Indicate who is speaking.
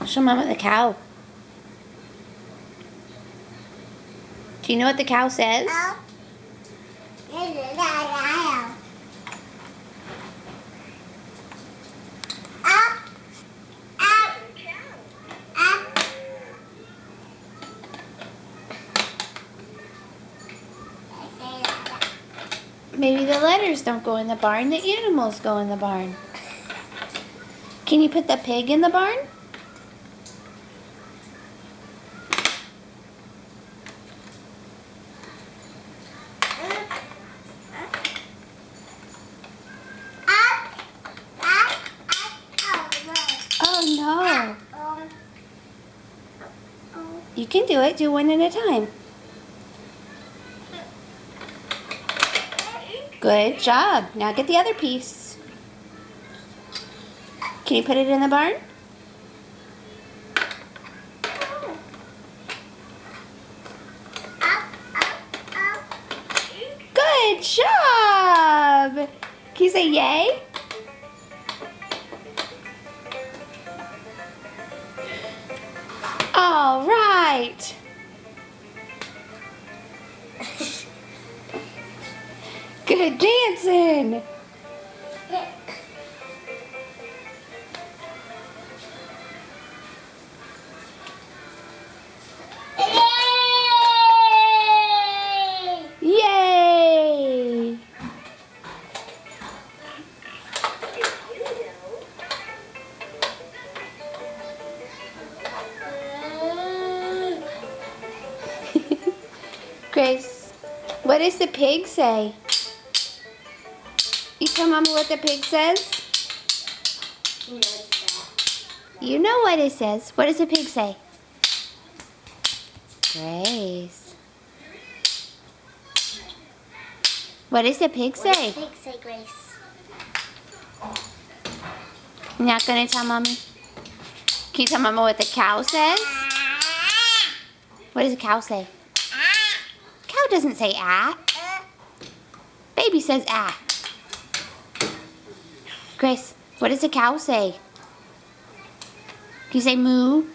Speaker 1: Show Mama the cow. Do you know what the cow says? Maybe the letters don't go in the barn, the animals go in the barn. Can you put the pig in the barn? Oh no. You can do it. Do one at a time. Good job. Now get the other piece. Can you put it in the barn? Good job. Can you say yay? All right. Good dancing. Yay! Grace, what does the pig say? You tell Mama what the pig says? You know what it says. What does the pig say? Grace. What does the pig say?
Speaker 2: What does the pig say, Grace?
Speaker 1: You're not going to tell Mommy? Can you tell Mama what the cow says? What does the cow say? Cow doesn't say ah. Baby says ah. Grace, what does the cow say? Can you say moo?